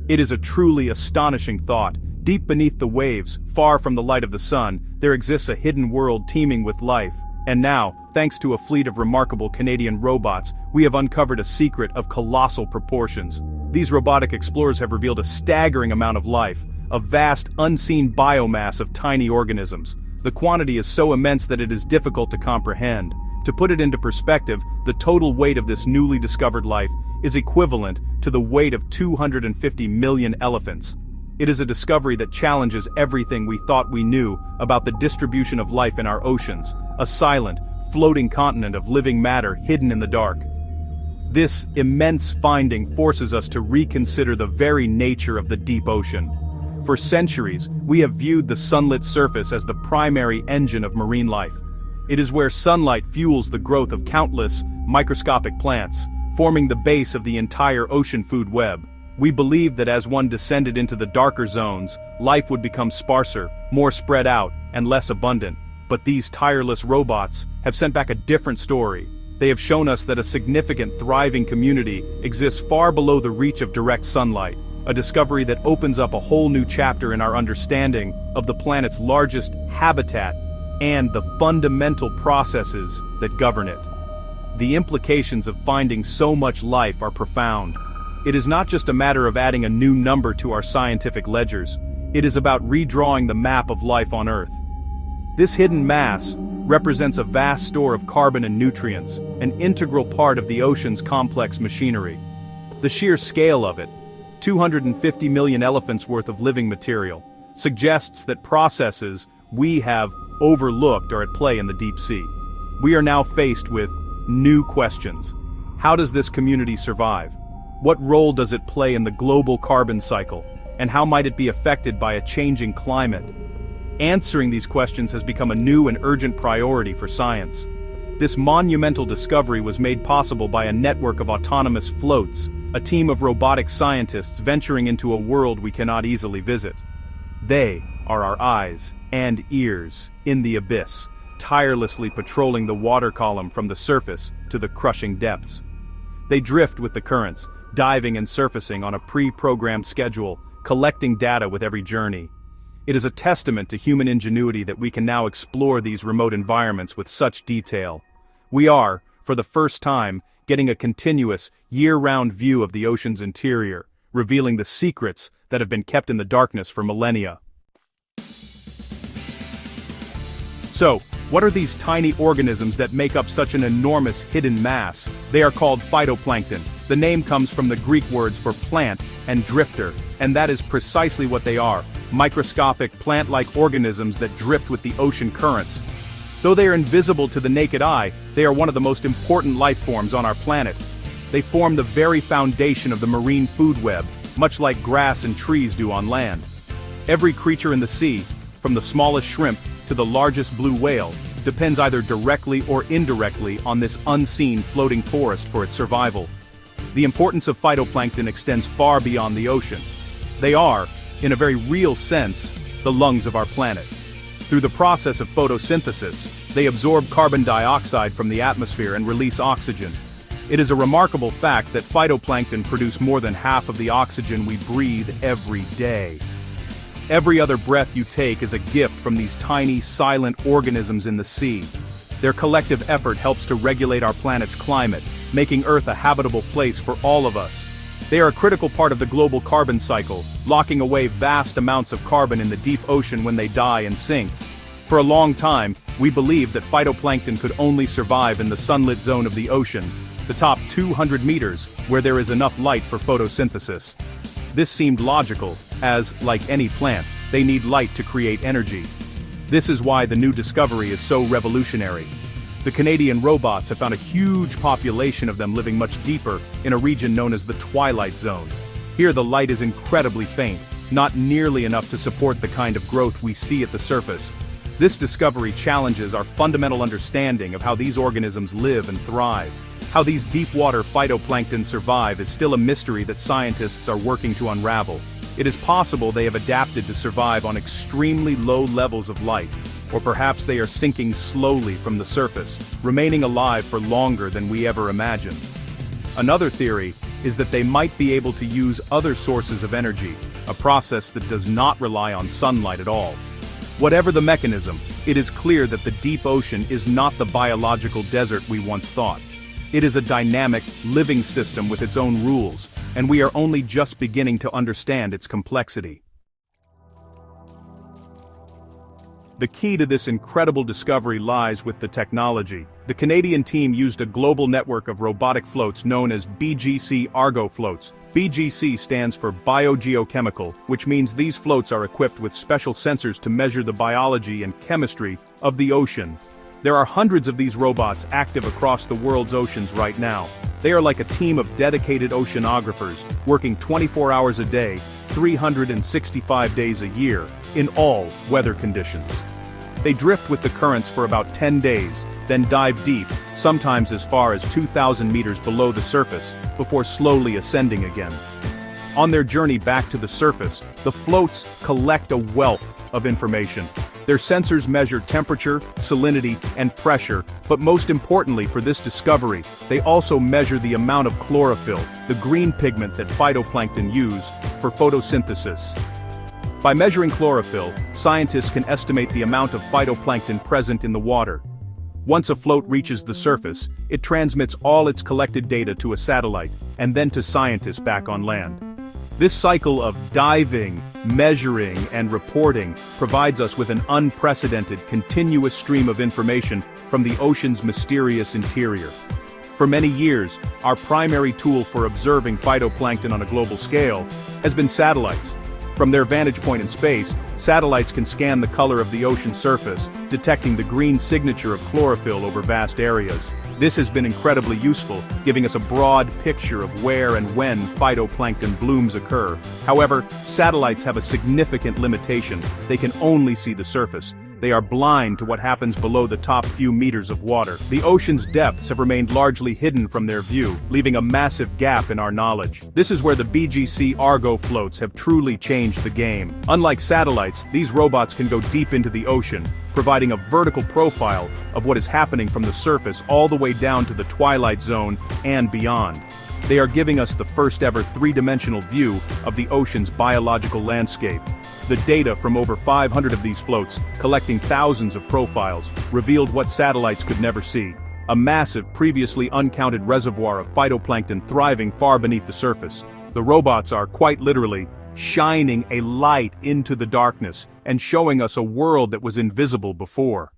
It is a truly astonishing thought. Deep beneath the waves, far from the light of the sun, there exists a hidden world teeming with life. And now, thanks to a fleet of remarkable Canadian robots, we have uncovered a secret of colossal proportions. These robotic explorers have revealed a staggering amount of life, a vast, unseen biomass of tiny organisms. The quantity is so immense that it is difficult to comprehend. To put it into perspective, the total weight of this newly discovered life is equivalent to the weight of 250 million elephants. It is a discovery that challenges everything we thought we knew about the distribution of life in our oceans, a silent, floating continent of living matter hidden in the dark. This immense finding forces us to reconsider the very nature of the deep ocean. For centuries, we have viewed the sunlit surface as the primary engine of marine life. It is where sunlight fuels the growth of countless, microscopic plants, forming the base of the entire ocean food web. We believed that as one descended into the darker zones, life would become sparser, more spread out, and less abundant. But these tireless robots have sent back a different story. They have shown us that a significant, thriving community exists far below the reach of direct sunlight, a discovery that opens up a whole new chapter in our understanding of the planet's largest habitat and the fundamental processes that govern it. The implications of finding so much life are profound. It is not just a matter of adding a new number to our scientific ledgers. It is about redrawing the map of life on Earth. This hidden mass represents a vast store of carbon and nutrients, an integral part of the ocean's complex machinery. The sheer scale of it, 250 million elephants worth of living material, suggests that processes we have overlooked are at play in the deep sea. We are now faced with new questions. How does this community survive? What role does it play in the global carbon cycle, and how might it be affected by a changing climate? Answering these questions has become a new and urgent priority for science. This monumental discovery was made possible by a network of autonomous floats, a team of robotic scientists venturing into a world we cannot easily visit. They are our eyes and ears in the abyss, tirelessly patrolling the water column from the surface to the crushing depths. They drift with the currents, diving and surfacing on a pre-programmed schedule, collecting data with every journey. It is a testament to human ingenuity that we can now explore these remote environments with such detail. We are, for the first time, getting a continuous, year-round view of the ocean's interior, revealing the secrets that have been kept in the darkness for millennia. So, what are these tiny organisms that make up such an enormous hidden mass? They are called phytoplankton. The name comes from the Greek words for plant and drifter, and that is precisely what they are, microscopic plant-like organisms that drift with the ocean currents. Though they are invisible to the naked eye, they are one of the most important life forms on our planet. They form the very foundation of the marine food web, much like grass and trees do on land. Every creature in the sea, from the smallest shrimp to the largest blue whale, depends either directly or indirectly on this unseen floating forest for its survival. The importance of phytoplankton extends far beyond the ocean. They are, in a very real sense, the lungs of our planet. Through the process of photosynthesis, they absorb carbon dioxide from the atmosphere and release oxygen. It is a remarkable fact that phytoplankton produce more than half of the oxygen we breathe every day. Every other breath you take is a gift from these tiny, silent organisms in the sea. Their collective effort helps to regulate our planet's climate, making Earth a habitable place for all of us. They are a critical part of the global carbon cycle, locking away vast amounts of carbon in the deep ocean when they die and sink. For a long time, we believed that phytoplankton could only survive in the sunlit zone of the ocean, the top 200 meters, where there is enough light for photosynthesis. This seemed logical, as, like any plant, they need light to create energy. This is why the new discovery is so revolutionary. The Canadian robots have found a huge population of them living much deeper in a region known as the Twilight Zone. Here the light is incredibly faint, not nearly enough to support the kind of growth we see at the surface. This discovery challenges our fundamental understanding of how these organisms live and thrive. How these deep-water phytoplankton survive is still a mystery that scientists are working to unravel. It is possible they have adapted to survive on extremely low levels of light, or perhaps they are sinking slowly from the surface, remaining alive for longer than we ever imagined. Another theory is that they might be able to use other sources of energy, a process that does not rely on sunlight at all. Whatever the mechanism, it is clear that the deep ocean is not the biological desert we once thought. It is a dynamic, living system with its own rules, and we are only just beginning to understand its complexity. The key to this incredible discovery lies with the technology. The Canadian team used a global network of robotic floats known as BGC-Argo floats. BGC stands for Biogeochemical, which means these floats are equipped with special sensors to measure the biology and chemistry of the ocean. There are hundreds of these robots active across the world's oceans right now. They are like a team of dedicated oceanographers, working 24 hours a day, 365 days a year, in all weather conditions. They drift with the currents for about 10 days, then dive deep, sometimes as far as 2,000 meters below the surface, before slowly ascending again. On their journey back to the surface, the floats collect a wealth of information. Their sensors measure temperature, salinity, and pressure, but most importantly for this discovery, they also measure the amount of chlorophyll, the green pigment that phytoplankton use for photosynthesis. By measuring chlorophyll, scientists can estimate the amount of phytoplankton present in the water. Once a float reaches the surface, it transmits all its collected data to a satellite, and then to scientists back on land. This cycle of diving, measuring, and reporting provides us with an unprecedented, continuous stream of information from the ocean's mysterious interior. For many years, our primary tool for observing phytoplankton on a global scale has been satellites. From their vantage point in space, satellites can scan the color of the ocean surface, detecting the green signature of chlorophyll over vast areas. This has been incredibly useful, giving us a broad picture of where and when phytoplankton blooms occur. However, satellites have a significant limitation. They can only see the surface. They are blind to what happens below the top few meters of water. The ocean's depths have remained largely hidden from their view, leaving a massive gap in our knowledge. This is where the BGC-Argo floats have truly changed the game. Unlike satellites, these robots can go deep into the ocean, providing a vertical profile of what is happening from the surface all the way down to the twilight zone and beyond. They are giving us the first ever three-dimensional view of the ocean's biological landscape. The data from over 500 of these floats, collecting thousands of profiles, revealed what satellites could never see. A massive, previously uncounted reservoir of phytoplankton thriving far beneath the surface. The robots are, quite literally, shining a light into the darkness and showing us a world that was invisible before.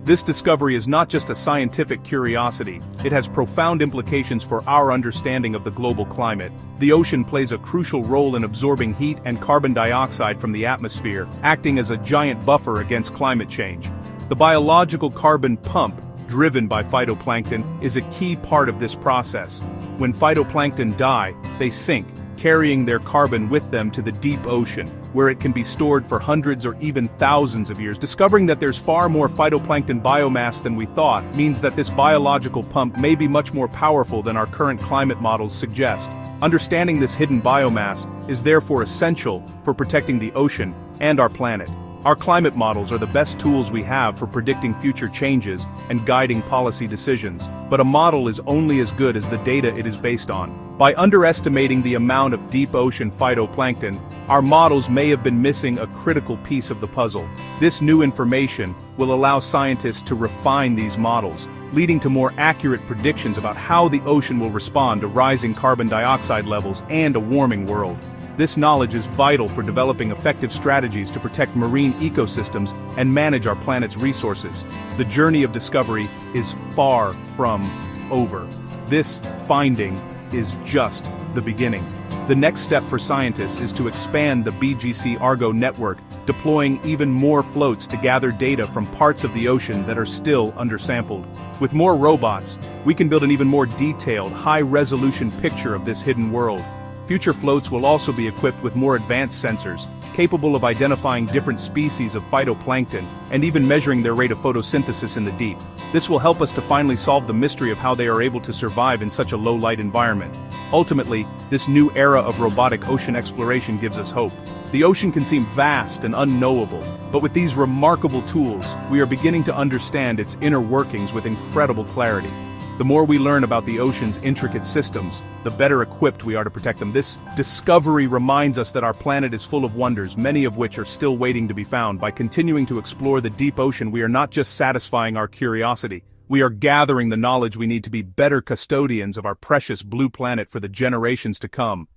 This discovery is not just a scientific curiosity, it has profound implications for our understanding of the global climate. The ocean plays a crucial role in absorbing heat and carbon dioxide from the atmosphere, acting as a giant buffer against climate change. The biological carbon pump, driven by phytoplankton, is a key part of this process. When phytoplankton die, they sink, carrying their carbon with them to the deep ocean, where it can be stored for hundreds or even thousands of years. Discovering that there's far more phytoplankton biomass than we thought means that this biological pump may be much more powerful than our current climate models suggest. Understanding this hidden biomass is therefore essential for protecting the ocean and our planet. Our climate models are the best tools we have for predicting future changes and guiding policy decisions, but a model is only as good as the data it is based on. By underestimating the amount of deep ocean phytoplankton, our models may have been missing a critical piece of the puzzle. This new information will allow scientists to refine these models, leading to more accurate predictions about how the ocean will respond to rising carbon dioxide levels and a warming world. This knowledge is vital for developing effective strategies to protect marine ecosystems and manage our planet's resources. The journey of discovery is far from over. This finding is just the beginning. The next step for scientists is to expand the BGC-Argo network, deploying even more floats to gather data from parts of the ocean that are still undersampled. With more robots, we can build an even more detailed, high-resolution picture of this hidden world. Future floats will also be equipped with more advanced sensors, capable of identifying different species of phytoplankton, and even measuring their rate of photosynthesis in the deep. This will help us to finally solve the mystery of how they are able to survive in such a low-light environment. Ultimately, this new era of robotic ocean exploration gives us hope. The ocean can seem vast and unknowable, but with these remarkable tools, we are beginning to understand its inner workings with incredible clarity. The more we learn about the ocean's intricate systems, the better equipped we are to protect them. This discovery reminds us that our planet is full of wonders, many of which are still waiting to be found. By continuing to explore the deep ocean, we are not just satisfying our curiosity, we are gathering the knowledge we need to be better custodians of our precious blue planet for the generations to come.